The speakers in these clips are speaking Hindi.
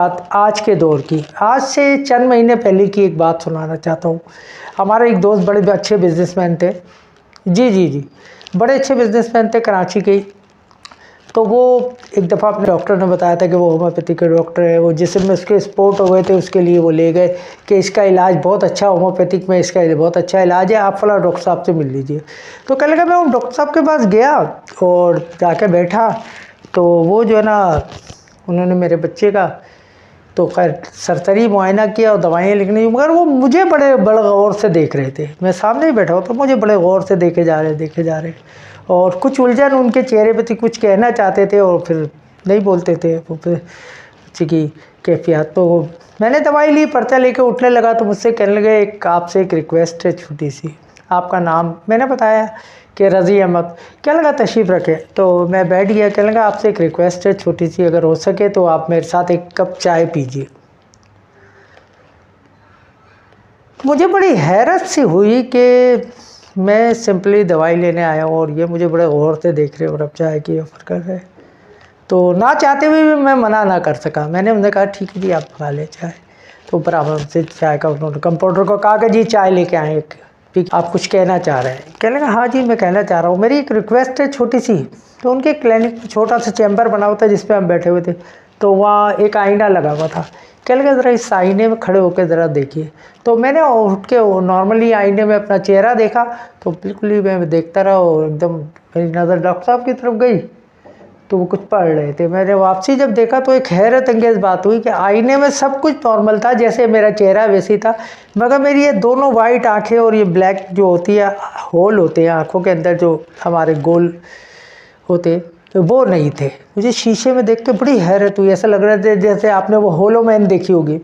बात आज के दौर की, आज से चंद महीने पहले की एक बात सुनाना चाहता हूँ। हमारे एक दोस्त बड़े अच्छे बिजनेसमैन थे। जी, बड़े अच्छे बिजनेसमैन थे कराची के। तो वो एक दफ़ा अपने डॉक्टर ने बताया था कि वो होम्योपैथी के डॉक्टर है। वो जिसमें उसके स्पोर्ट हो गए थे, उसके लिए वो ले गए कि इसका इलाज बहुत अच्छा, होम्योपैथिक में इसका बहुत अच्छा इलाज है, आप फला डॉक्टर साहब से मिल लीजिए। तो कहने लगा मैं उन डॉक्टर साहब के पास गया और जाके बैठा। तो वो जो है ना, उन्होंने मेरे बच्चे का तो खैर सरसरी मुआयना किया और दवाइयाँ लिखनी, मगर वो मुझे बड़े गौर से देख रहे थे। मैं सामने ही बैठा हुआ तो मुझे बड़े गौर से देखे जा रहे और कुछ उलझन उनके चेहरे पे थी, कुछ कहना चाहते थे और फिर नहीं बोलते थे। वो फिर बच्चे की कैफियत। तो मैंने दवाई ली, पर्चा लेके उठने लगा तो मुझसे कहने लगे एक आपसे एक रिक्वेस्ट है छोटी सी। आपका नाम मैंने बताया कि रज़ी अहमद। क्या लगा तशरीफ़ रखे। तो मैं बैठ गया। कहने लगा आपसे एक रिक्वेस्ट है छोटी सी, अगर हो सके तो आप मेरे साथ एक कप चाय पीजिए। मुझे बड़ी हैरत सी हुई कि मैं सिंपली दवाई लेने आया हूँ और ये मुझे बड़े गौर से देख रहे और अब चाय की ऑफ़र कर रहे। तो ना चाहते हुए भी मैं मना ना कर सका। मैंने उन्हें कहा ठीक है जी, आप खा ले चाय। तो बराबर से चाय का उन्होंने कंपाउंडर को कहा कि जी चाय लेके आए एक, आप कुछ कहना चाह रहे हैं। कहने लगा हाँ जी मैं कहना चाह रहा हूँ, मेरी एक रिक्वेस्ट है छोटी सी। तो उनके क्लिनिक में छोटा सा चैम्बर बना हुआ था जिसपे हम बैठे हुए थे। तो वहाँ एक आईना लगा हुआ था। कहने लगा ज़रा इस आईने में खड़े होकर ज़रा देखिए। तो मैंने उठ के नॉर्मली आईने में अपना चेहरा देखा तो बिल्कुल ही मैं देखता रहा और एकदम मेरी नज़र डॉक्टर साहब की तरफ गई तो वो कुछ पढ़ रहे थे। मैंने वापसी जब देखा तो एक हैरत अंगेज़ बात हुई कि आईने में सब कुछ नॉर्मल था, जैसे मेरा चेहरा वैसे ही था, मगर मेरी ये दोनों वाइट आंखें और ये ब्लैक जो होती है होल होते हैं आंखों के अंदर जो हमारे गोल होते, तो वो नहीं थे। मुझे शीशे में देख के बड़ी हैरत हुई। ऐसा लग रहा था जैसे आपने वो होलो मैन देखी होगी।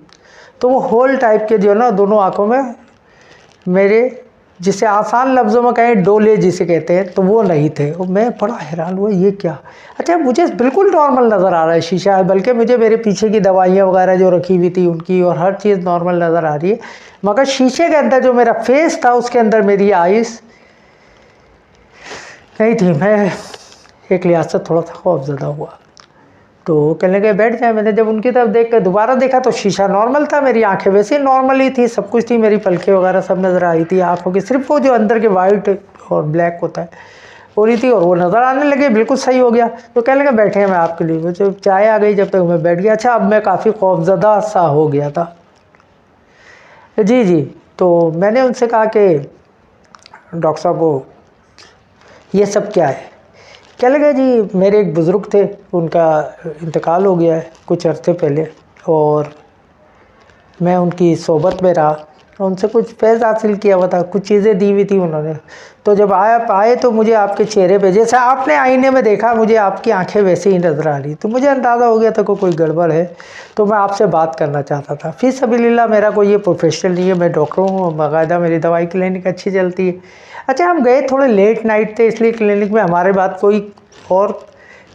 तो वो होल टाइप के जो है ना दोनों आँखों में मेरे, जिसे आसान लफ्ज़ों में कहें डोले जिसे कहते हैं, तो वो नहीं थे। और मैं बड़ा हैरान हुआ ये क्या। अच्छा मुझे बिल्कुल नॉर्मल नज़र आ रहा है शीशा, बल्कि मुझे मेरे पीछे की दवाइयाँ वगैरह जो रखी हुई थी उनकी और हर चीज़ नॉर्मल नज़र आ रही है, मगर शीशे के अंदर जो मेरा फेस था उसके अंदर मेरी आइज़ नहीं थी। मैं एक लिहाज से थोड़ा सा खौफज़दा हुआ। तो कहने लगे बैठ जाए। मैंने जब उनकी तरफ देख कर दोबारा देखा तो शीशा नॉर्मल था, मेरी आंखें वैसे ही नॉर्मल ही थी, सब कुछ थी, मेरी पलकें वगैरह सब नज़र आ रही थी आँखों की, सिर्फ वो जो अंदर के वाइट और ब्लैक होता है हो रही थी और वो नज़र आने लगे, बिल्कुल सही हो गया। तो कहने लगे बैठे हैं मैं आपके लिए। वो जब चाय आ गई जब तक मैं बैठ गया। अच्छा अब मैं काफ़ी खौफज़दा सा हो गया था। जी। तो मैंने उनसे कहा कि डॉक्टर साहब वो ये सब क्या है। क्या लगा जी मेरे एक बुज़ुर्ग थे, उनका इंतकाल हो गया है कुछ अर्से पहले और मैं उनकी सोबत में रहा, उनसे कुछ फैज़ हासिल किया हुआ था, कुछ चीज़ें दी हुई थी उन्होंने। तो जब आए तो मुझे आपके चेहरे पे जैसा आपने आईने में देखा मुझे आपकी आंखें वैसे ही नज़र आ रही। तो मुझे अंदाज़ा हो गया था कोई गड़बड़ है। तो मैं आपसे बात करना चाहता था। फ़ी सबिलिल्लाह मेरा कोई ये प्रोफेशनल नहीं है, मैं डॉक्टर हूँ, बाकायदा मेरी दवाई क्लिनिक अच्छी चलती है। अच्छा हम गए थोड़े लेट नाइट थे, इसलिए क्लिनिक में हमारे बाद कोई और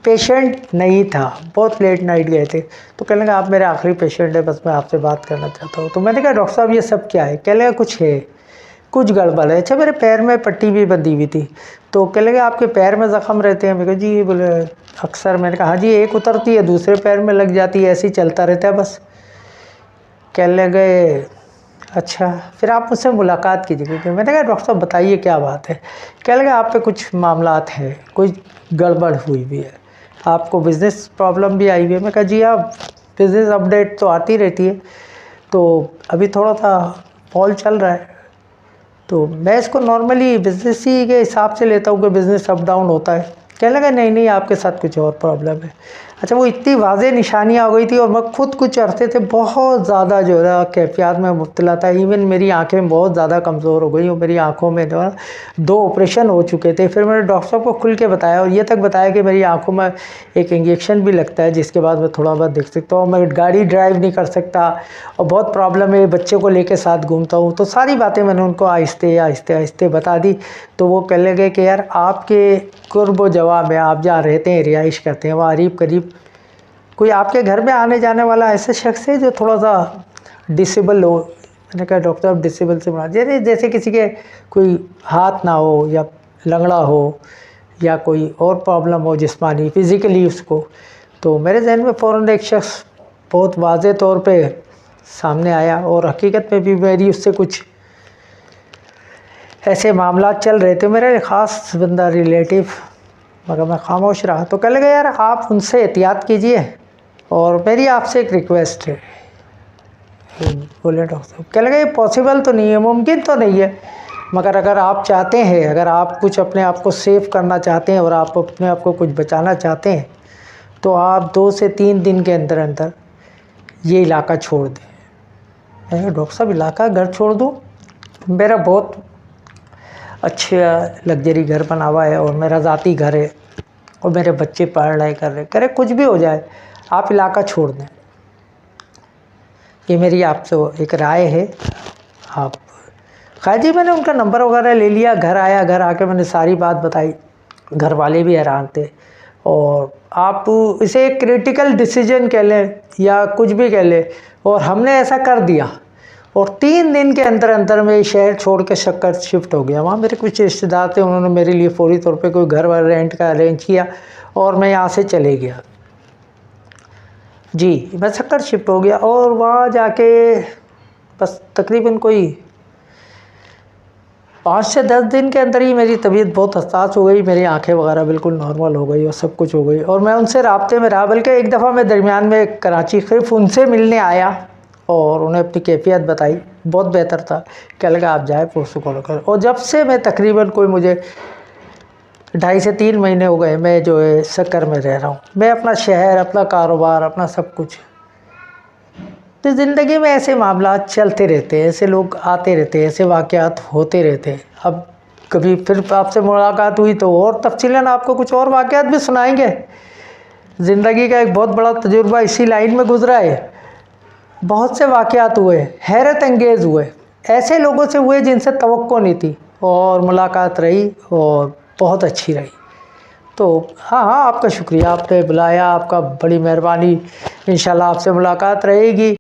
पेशेंट नहीं था, बहुत लेट नाइट गए थे। तो कहने लगा आप मेरे आखिरी पेशेंट है, बस मैं आपसे बात करना चाहता हूँ। तो मैंने कहा डॉक्टर साहब ये सब क्या है। कहने लगा कुछ है, कुछ गड़बड़ है। अच्छा मेरे पैर में पट्टी भी बंधी हुई थी। तो कहने लगा आपके पैर में ज़ख़म रहते हैं। मैं कहा जी बोले अक्सर। मैंने कहा हाँ जी, एक उतरती है दूसरे पैर में लग जाती है, ऐसे ही चलता रहता है बस। कहने लगे अच्छा फिर आप मुझसे मुलाकात कीजिए। मैंने कहा डॉक्टर साहब बताइए क्या बात है। कहने लगा आप पे कुछ मामलात हैं, कुछ गड़बड़ हुई भी है, आपको बिज़नेस प्रॉब्लम भी आई हुई है। मैं कहा जी आप बिज़नेस अपडेट तो आती रहती है, तो अभी थोड़ा सा फॉल चल रहा है। तो मैं इसको नॉर्मली बिज़नेस ही के हिसाब से लेता हूँ कि बिज़नेस अप डाउन होता है। कहने लगा नहीं आपके साथ कुछ और प्रॉब्लम है। अच्छा वो इतनी वाज़ेह निशानियाँ हो गई थी और मैं खुद कुछ अरसे से बहुत ज़्यादा जो है कैफियत में मुब्तला था। इवन मेरी आंखें बहुत ज़्यादा कमज़ोर हो गई और मेरी आंखों में जो है 2 ऑपरेशन हो चुके थे। फिर मैंने डॉक्टर साहब को खुल के बताया और ये तक बताया कि मेरी आंखों में एक इंजेक्शन भी लगता है जिसके बाद मैं थोड़ा बहुत देख सकता हूँ, मैं गाड़ी ड्राइव नहीं कर सकता और बहुत प्रॉब्लम है, बच्चे को लेके साथ घूमता हूँ। तो सारी बातें मैंने उनको आहिस्ते बता दी। तो वो कहने लगे कि यार आपके कुर्ब जवाब में आप जहाँ रहते हैं, रिहाइश करते हैं, वहाँ करीब कोई आपके घर में आने जाने वाला ऐसा शख्स है जो थोड़ा सा डिसेबल हो। मैंने कहा डॉक्टर साहब डिसेबल से बना जैसे किसी के कोई हाथ ना हो या लंगड़ा हो या कोई और प्रॉब्लम हो जिस्मानी फिज़िकली उसको। तो मेरे जहन में फ़ौरन एक शख्स बहुत वाज़े तौर पे सामने आया और हकीकत में भी मेरी उससे कुछ ऐसे मामला चल रहे थे, मेरा एक ख़ास बंदा रिलेटिव, मगर मैं खामोश रहा। तो कहने लगा यार आप उनसे एहतियात कीजिए और मेरी आपसे एक रिक्वेस्ट है। बोले डॉक्टर साहब, कहने लगा ये पॉसिबल तो नहीं है, मुमकिन तो नहीं है, मगर अगर आप चाहते हैं, अगर आप कुछ अपने आप को सेव करना चाहते हैं और आप अपने आप को कुछ बचाना चाहते हैं तो आप 2 से 3 दिन के अंदर अंदर ये इलाका छोड़ दें। मैंने कहा डॉक्टर साहब इलाका, घर छोड़ दूँ? मेरा बहुत अच्छा लग्जरी घर बना हुआ है और मेरा ज़ाती घर है और मेरे बच्चे पढ़ रहे कर रहे, कह रहे कुछ भी हो जाए आप इलाका छोड़ दें। ये मेरी आपसे एक राय है। आप खैर जी, मैंने उनका नंबर वगैरह ले लिया, घर आया, घर आके मैंने सारी बात बताई, घर वाले भी हैरान थे। और आप इसे एक क्रिटिकल डिसीजन कह लें या कुछ भी कह लें, और हमने ऐसा कर दिया और 3 दिन के अंदर अंदर मैं शहर छोड़ के शक्कर शिफ्ट हो गया। वहाँ मेरे कुछ रिश्तेदार थे, उन्होंने मेरे लिए फौरी तौर पे कोई घर रेंट का अरेंज किया और मैं यहाँ से चले गया जी। मैं शक्कर शिफ्ट हो गया और वहाँ जाके बस तकरीबन कोई 5 से 10 दिन के अंदर ही मेरी तबीयत बहुत हसास हो गई, मेरी आंखें वगैरह बिल्कुल नॉर्मल हो गई और सब कुछ हो गई और मैं उनसे राब्ते में रहा। बल्कि एक दफ़ा मैं दरमियान में कराची सिर्फ उनसे मिलने आया और उन्हें अपनी कैफियत बताई, बहुत बेहतर था। क्या लगा आप जाए पुरसुकून कर। और जब से मैं तकरीबन कोई मुझे 2.5 से 3 महीने हो गए मैं जो है शक्कर में रह रहा हूँ। मैं अपना शहर, अपना कारोबार, अपना सब कुछ। तो ज़िंदगी में ऐसे मामला चलते रहते हैं, ऐसे लोग आते रहते हैं, ऐसे वाक़यात होते रहते हैं। अब कभी फिर आपसे मुलाकात हुई तो और तफसीलन आपको कुछ और वाक़यात भी सुनाएंगे। ज़िंदगी का एक बहुत बड़ा तजुर्बा इसी लाइन में गुजरा है। बहुत से वाक़यात हुए, हैरत अंगेज़ हुए, ऐसे लोगों से हुए जिनसे तवक्को नहीं थी और मुलाकात रही और बहुत अच्छी रही। तो हाँ, आपका शुक्रिया, आपने बुलाया, आपका बड़ी मेहरबानी। इंशाल्लाह आपसे मुलाकात रहेगी।